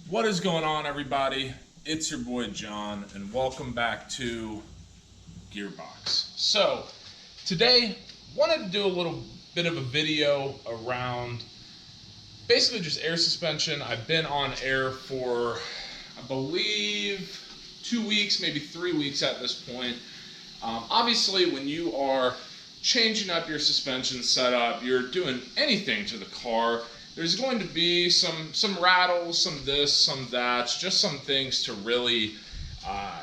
What is going on, everybody? It's your boy John, and welcome back to Gearbox. So, today, wanted to do a little bit of a video around basically just air suspension. I've been on air for, I believe, 2 weeks, maybe 3 weeks at this point. Obviously, when you are changing up your suspension setup, you're doing anything to the car, there's going to be some rattles, some this, some that, just some things to really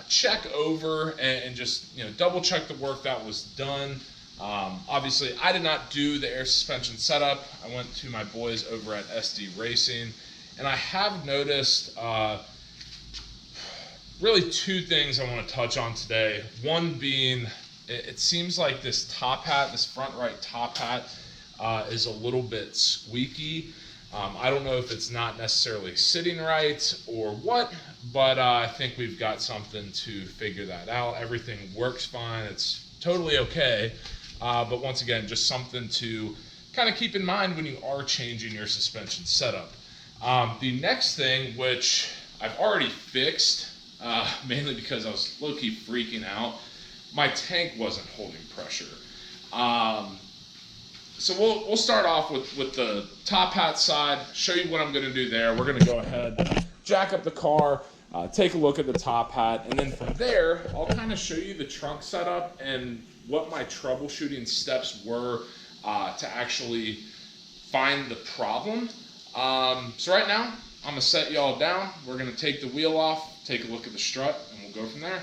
check over and just double check the work that was done. Obviously, I did not do the air suspension setup. I went to my boys over at SD Racing, and I have noticed really two things I want to touch on today. One being, it seems like this top hat, this front right top hat, is a little bit squeaky. I don't know if it's not necessarily sitting right or what, but I think we've got something to figure that out. Everything works fine. It's totally okay. But once again, just something to kind of keep in mind when you are changing your suspension setup. The next thing, which I've already fixed, mainly because I was low-key freaking out, my tank wasn't holding pressure. So we'll start off with the top hat side, show you what I'm going to do there. We're going to go ahead, jack up the car, take a look at the top hat, and then from there, I'll kind of show you the trunk setup and what my troubleshooting steps were to actually find the problem. So right now, I'm going to set y'all down. We're going to take the wheel off, take a look at the strut, and we'll go from there.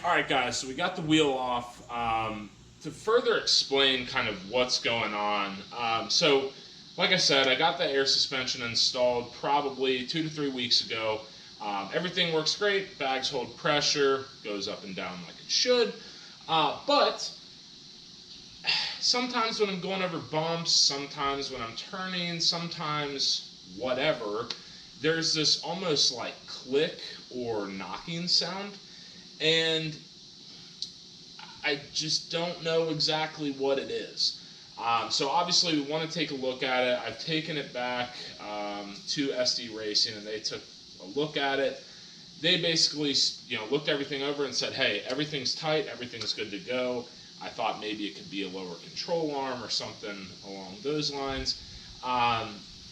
Alright guys, so we got the wheel off. To further explain kind of what's going on, so like I said, I got the air suspension installed probably 2 to 3 weeks ago. Everything works great, bags hold pressure, goes up and down like it should, but sometimes when I'm going over bumps, sometimes when I'm turning, sometimes whatever, there's this almost like click or knocking sound, and I just don't know exactly what it is. So obviously we want to take a look at it. I've taken it back to SD Racing, and they took a look at it. They basically looked everything over and said, hey, everything's tight, everything's good to go. I thought maybe it could be a lower control arm or something along those lines.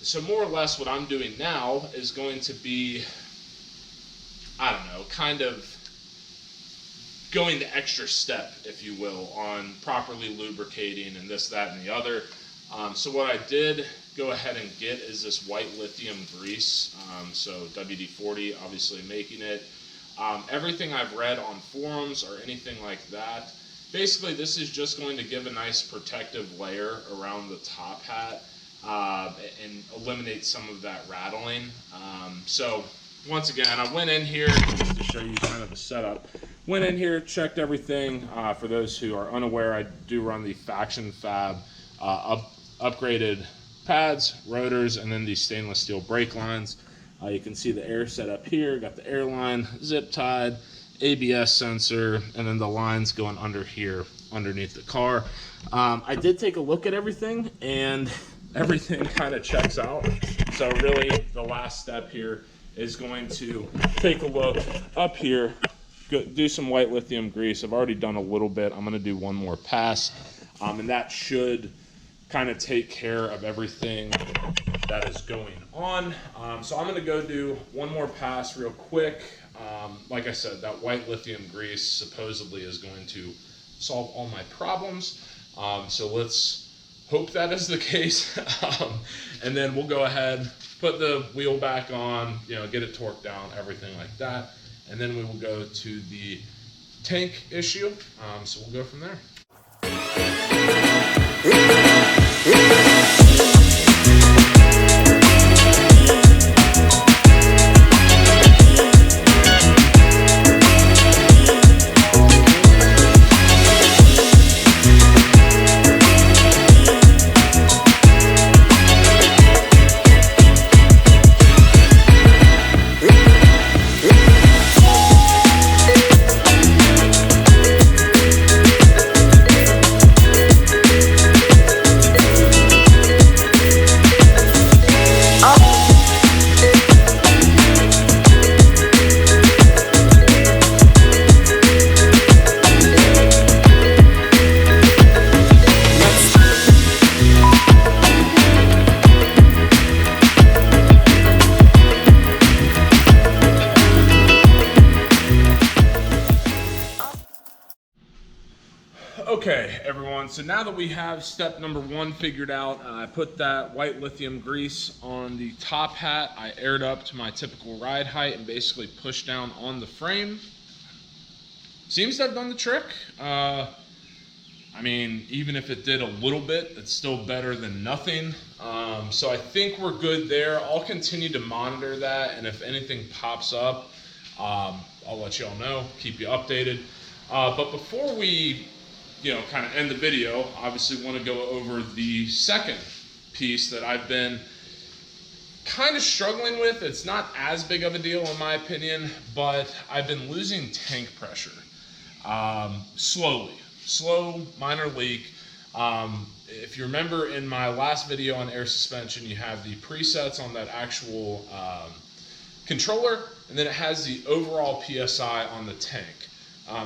So more or less what I'm doing now is going to be, I don't know, kind of going the extra step, if you will, on properly lubricating and this, that, and the other. So what I did go ahead and get is this white lithium grease. So WD-40 obviously making it. Everything I've read on forums or anything like that, basically this is just going to give a nice protective layer around the top hat and eliminate some of that rattling. So once again, I went in here just to show you kind of the setup. Went in here, checked everything. For those who are unaware, I do run the Faction Fab upgraded pads, rotors, and then these stainless steel brake lines. You can see the air setup here. Got the air line, zip tied, ABS sensor, and then the lines going under here, underneath the car. I did take a look at everything, and everything kind of checks out. So really, the last step here is going to take a look up here, do some white lithium grease. I've already done a little bit. I'm going to do one more pass, and that should kind of take care of everything that is going on. So I'm going to go do one more pass real quick. Like I said, that white lithium grease supposedly is going to solve all my problems. So let's hope that is the case. And then we'll go ahead, put the wheel back on, get it torqued down, everything like that. And then we will go to the tank issue. So we'll go from there. Okay, everyone, so now that we have step number 1 figured out, I put that white lithium grease on the top hat. I aired up to my typical ride height and basically pushed down on the frame. Seems to have done the trick. I mean, even if it did a little bit, it's still better than nothing. So I think we're good there. I'll continue to monitor that, and if anything pops up, I'll let you all know, keep you updated. But before we kind of end the video, obviously want to go over the second piece that I've been kind of struggling with. It's not as big of a deal in my opinion, but I've been losing tank pressure slow minor leak. If you remember in my last video on air suspension, you have the presets on that actual controller, and then it has the overall PSI on the tank.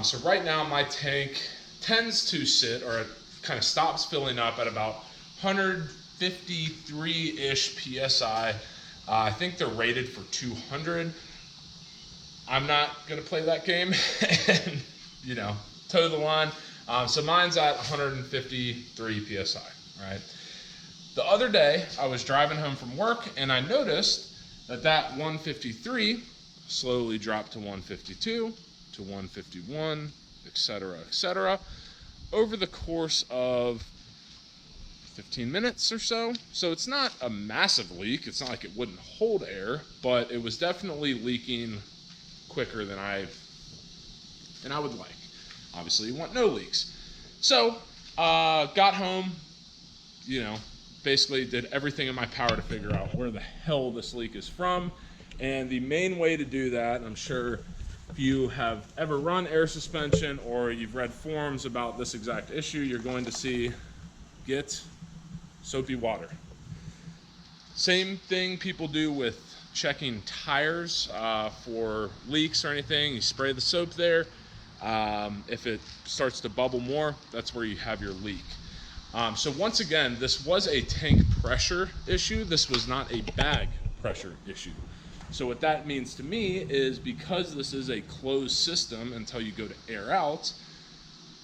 So right now my tank tends to sit, or it kind of stops filling up at about 153-ish PSI. I think they're rated for 200. I'm not going to play that game and, toe the line. So mine's at 153 PSI, right? The other day, I was driving home from work, and I noticed that 153 slowly dropped to 152, to 151, etc., over the course of 15 minutes or so. So it's not a massive leak. It's not like it wouldn't hold air, but it was definitely leaking quicker than I would like. Obviously, you want no leaks. So, got home, basically did everything in my power to figure out where the hell this leak is from. And the main way to do that, I'm sure if you have ever run air suspension or you've read forums about this exact issue, you're going to see get soapy water. Same thing people do with checking tires for leaks or anything. You spray the soap there. If it starts to bubble more, that's where you have your leak. So once again, this was a tank pressure issue. This was not a bag pressure issue. So what that means to me is, because this is a closed system until you go to air out,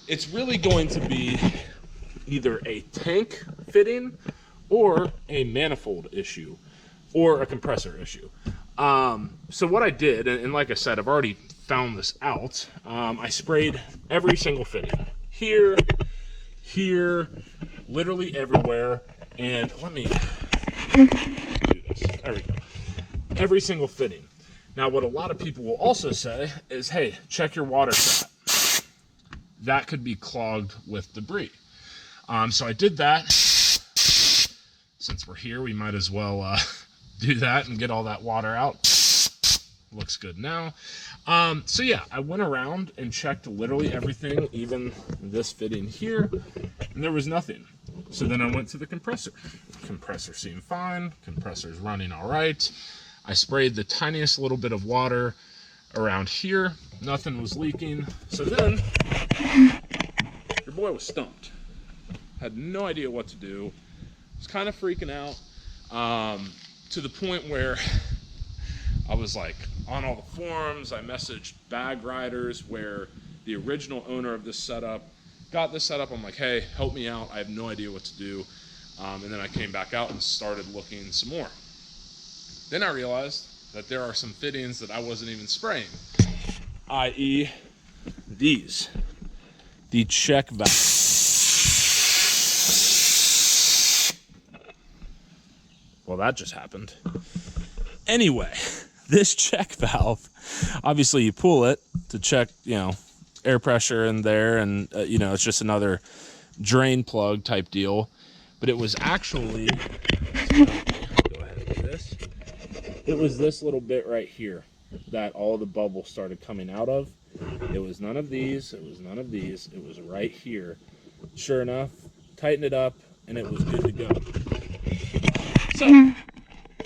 it's really going to be either a tank fitting or a manifold issue or a compressor issue. So what I did, and like I said, I've already found this out, I sprayed every single fitting. Here, literally everywhere. And let me do this. There we go. Every single fitting. Now, what a lot of people will also say is, hey, check your water trap. That could be clogged with debris. So I did that. Since we're here, we might as well do that and get all that water out. Looks good now. So yeah, I went around and checked literally everything, even this fitting here, and there was nothing. So then I went to the compressor. Compressor seemed fine. Compressor's running all right. I sprayed the tiniest little bit of water around here. Nothing was leaking. So then, your boy was stumped. Had no idea what to do. Was kind of freaking out, to the point where I was like on all the forums. I messaged bag riders where the original owner of this setup got this setup. I'm like, hey, help me out. I have no idea what to do. And then I came back out and started looking some more. Then I realized that there are some fittings that I wasn't even spraying, i.e. these, the check valve. Well, that just happened. Anyway, this check valve, obviously you pull it to check, air pressure in there, and it's just another drain plug type deal. But it was actually, go ahead and do this. It was this little bit right here that all the bubbles started coming out of. It was none of these, it was none of these, it was right here. Sure enough, tighten it up, and it was good to go. So,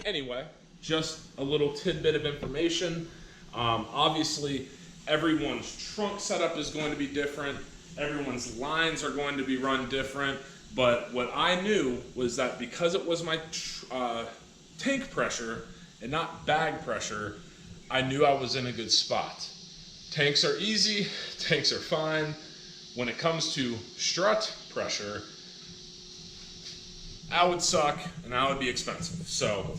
anyway, just a little tidbit of information. Obviously, everyone's trunk setup is going to be different. Everyone's lines are going to be run different. But what I knew was that because it was my tank pressure and not bag pressure, I knew I was in a good spot. Tanks are easy, tanks are fine. When it comes to strut pressure, I would suck and I would be expensive. So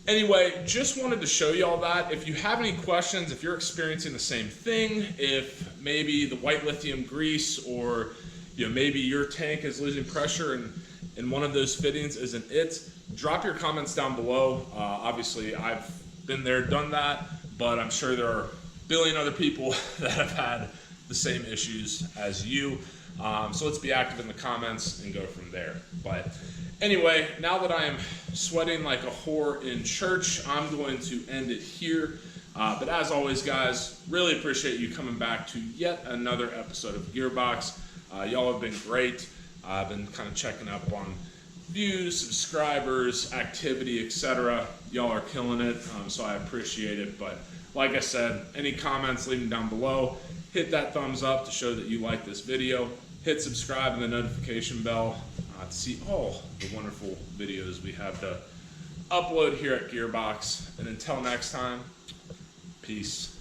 anyway, just wanted to show you all that. If you have any questions, if you're experiencing the same thing, if maybe the white lithium grease or maybe your tank is losing pressure and one of those fittings isn't it, drop your comments down below. Obviously, I've been there, done that, but I'm sure there are a billion other people that have had the same issues as you. So let's be active in the comments and go from there. But anyway, now that I am sweating like a whore in church, I'm going to end it here. But as always, guys, really appreciate you coming back to yet another episode of Gearbox. Y'all have been great. I've been kind of checking up on views, subscribers, activity, etc. Y'all are killing it, so I appreciate it. But like I said, any comments, leave them down below. Hit that thumbs up to show that you like this video. Hit subscribe and the notification bell to see all the wonderful videos we have to upload here at Gearbox. And until next time, peace.